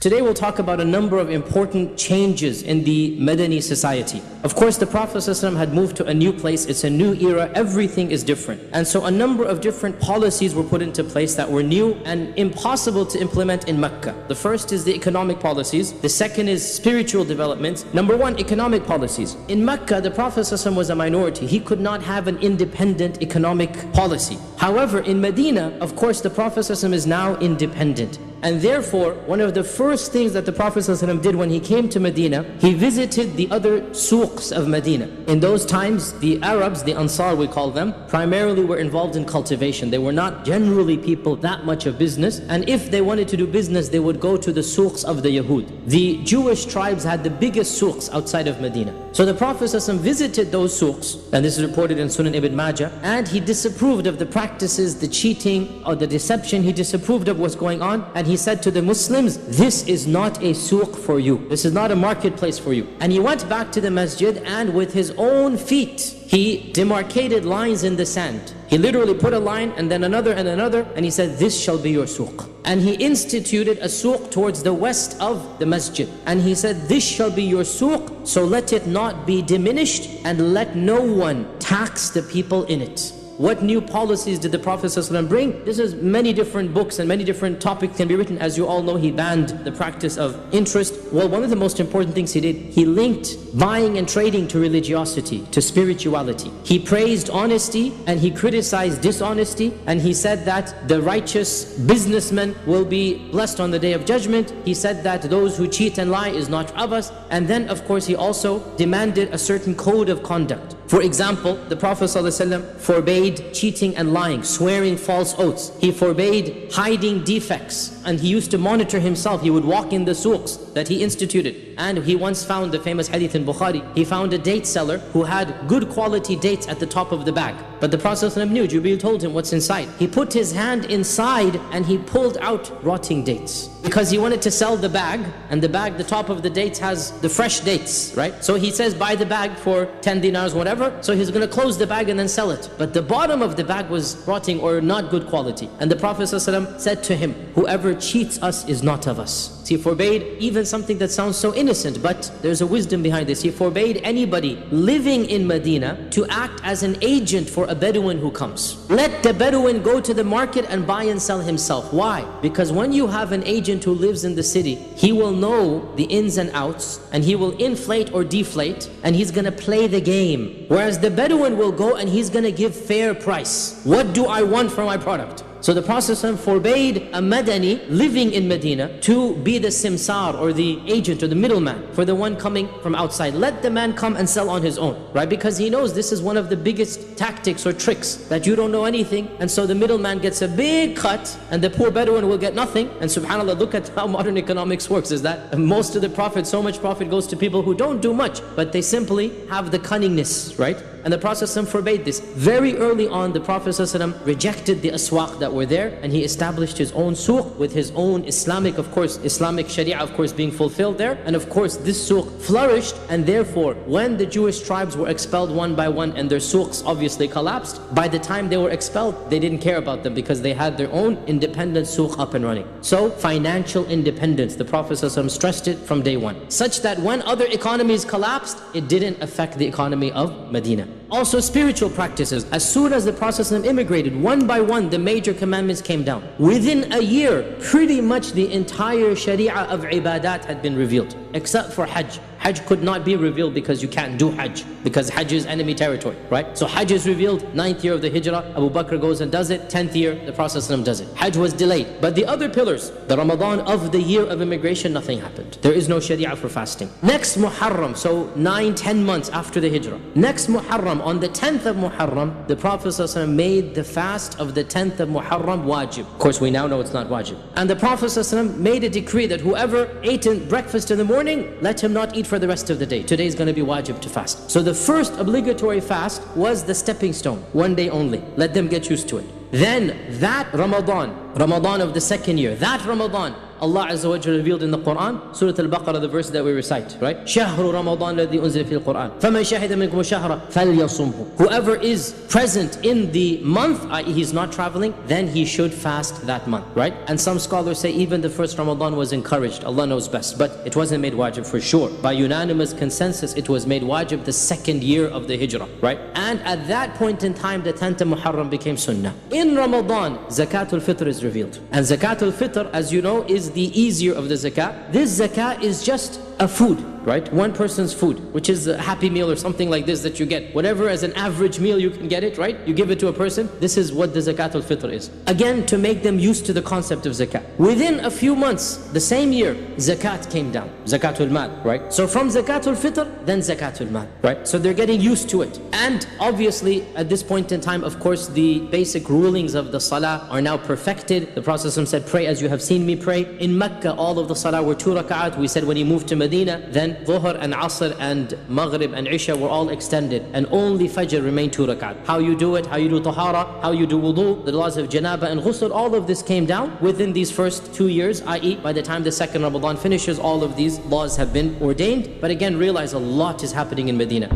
Today we'll talk about a number of important changes in the Madani society. Of course, the Prophet ﷺ had moved to a new place, it's a new era, everything is different. And so a number of different policies were put into place that were new and impossible to implement in Mecca. The first is the economic policies, the second is spiritual development. Number one, economic policies. In Mecca, the Prophet ﷺ was a minority. He could not have an independent economic policy. However, in Medina, of course, the Prophet ﷺ is now independent. And therefore, one of the first things that the Prophet ﷺ did when he came to Medina, he visited the other souqs of Medina. In those times, the Arabs, the Ansar we call them, primarily were involved in cultivation. They were not generally people that much of business. And if they wanted to do business, they would go to the souqs of the Yahud. The Jewish tribes had the biggest souqs outside of Medina. So the Prophet ﷺ visited those souqs, and this is reported in Sunan Ibn Majah, and he disapproved of the practices, the cheating or the deception. He disapproved of what's going on, and he said to the Muslims, this is not a souq for you. This is not a marketplace for you. And he went back to the masjid, and with his own feet, he demarcated lines in the sand. He literally put a line and then another and another, and he said, this shall be your souq. And he instituted a souq towards the west of the masjid. And he said, this shall be your souq, so let it not be diminished, and let no one tax the people in it. What new policies did the Prophet ﷺ bring? This is many different books and many different topics can be written. As you all know, he banned the practice of interest. Well, one of the most important things he did, he linked buying and trading to religiosity, to spirituality. He praised honesty and he criticized dishonesty, and he said that the righteous businessman will be blessed on the Day of Judgment. He said that those who cheat and lie is not of us. And then, of course, he also demanded a certain code of conduct. For example, the Prophet ﷺ forbade cheating and lying, swearing false oaths. He forbade hiding defects, and he used to monitor himself. He would walk in the souqs that he instituted. And he once found the famous hadith in Bukhari. He found a date seller who had good quality dates at the top of the bag. But the Prophet ﷺ knew, Jibreel told him what's inside. He put his hand inside and he pulled out rotting dates. Because he wanted to sell the bag, and the bag, the top of the dates has the fresh dates, right? So he says, buy the bag for 10 dinars, whatever. So he's going to close the bag and then sell it. But the bottom of the bag was rotting or not good quality. And the Prophet ﷺ said to him, whoever cheats us is not of us. He forbade even something that sounds so innocent, but there's a wisdom behind this. He forbade anybody living in Medina to act as an agent for a Bedouin who comes. Let the Bedouin go to the market and buy and sell himself. Why? Because when you have an agent who lives in the city, he will know the ins and outs, and he will inflate or deflate, and he's going to play the game. Whereas the Bedouin will go and he's going to give fair price. What do I want for my product? So the Prophet ﷺ forbade a Madani living in Medina to be the simsar or the agent or the middleman for the one coming from outside. Let the man come and sell on his own, right? Because he knows this is one of the biggest tactics or tricks, that you don't know anything, and so the middleman gets a big cut and the poor Bedouin will get nothing. And subhanAllah, look at how modern economics works, is that most of the profit, so much profit goes to people who don't do much, but they simply have the cunningness, right? And the Prophet ﷺ forbade this. Very early on, the Prophet ﷺ rejected the aswaq that were there, and he established his own souq with his own Islamic, of course, Islamic Sharia, of course, being fulfilled there. And of course, this souq flourished, and therefore, when the Jewish tribes were expelled one by one and their souqs obviously collapsed, by the time they were expelled, they didn't care about them because they had their own independent souq up and running. So, financial independence, the Prophet ﷺ stressed it from day one, such that when other economies collapsed, it didn't affect the economy of Medina. Also spiritual practices. As soon as the Prophet ﷺ immigrated, one by one the major commandments came down. Within a year, pretty much the entire Sharia of ibadat had been revealed, except for Hajj. Hajj could not be revealed because you can't do Hajj, because Hajj is enemy territory, right? So Hajj is revealed, 9th year of the Hijrah, Abu Bakr goes and does it, 10th year, the Prophet ﷺ does it. Hajj was delayed. But the other pillars, the Ramadan of the year of immigration, nothing happened. There is no Sharia for fasting. Next Muharram, so 9-10 months after the Hijrah. Next Muharram, on the 10th of Muharram, the Prophet ﷺ made the fast of the 10th of Muharram wajib. Of course, we now know it's not wajib. And the Prophet ﷺ made a decree that whoever ate breakfast in the morning, let him not eat for the rest of the day. Today is going to be wajib to fast. So the first obligatory fast was the stepping stone, one day only. Let them get used to it. Then that Ramadan of the second year, that Ramadan, Allah Azza wa Jalla revealed in the Quran, Surah Al-Baqarah, the verse that we recite, right? شهر رمضان الذي أنزل فيه القرآن فمن شهد منكم الشهر فليصمه. Whoever is present in the month, i.e. he's not traveling, then he should fast that month, right? And some scholars say even the first Ramadan was encouraged. Allah knows best, but it wasn't made wajib for sure. By unanimous consensus, it was made wajib the second year of the Hijrah, right? And at that point in time, the 10th of Muharram became sunnah. In Ramadan, Zakatul Fitr is revealed. And Zakatul Fitr, as you know, is the easier of the zakat. This zakat is just a food, right? One person's food, which is a happy meal or something like this that you get. Whatever as an average meal you can get it, right? You give it to a person. This is what the Zakatul Fitr is. Again, to make them used to the concept of zakat. Within a few months, the same year, zakat came down. Zakatul Mal, right? So from Zakatul Fitr, then Zakatul Mal, right? So they're getting used to it. And obviously, at this point in time, of course, the basic rulings of the Salah are now perfected. The Prophet said, pray as you have seen me pray. In Mecca, all of the Salah were 2 rak'at. We said when he moved to Medina, then Dhuhr and Asr and Maghrib and Isha were all extended, and only Fajr remained 2 rak'at. How you do it, how you do Tahara, how you do Wudu, the laws of Janaba and Ghusl, all of this came down within these first 2 years, i.e. by the time the second Ramadan finishes, all of these laws have been ordained. But again, realize a lot is happening in Medina.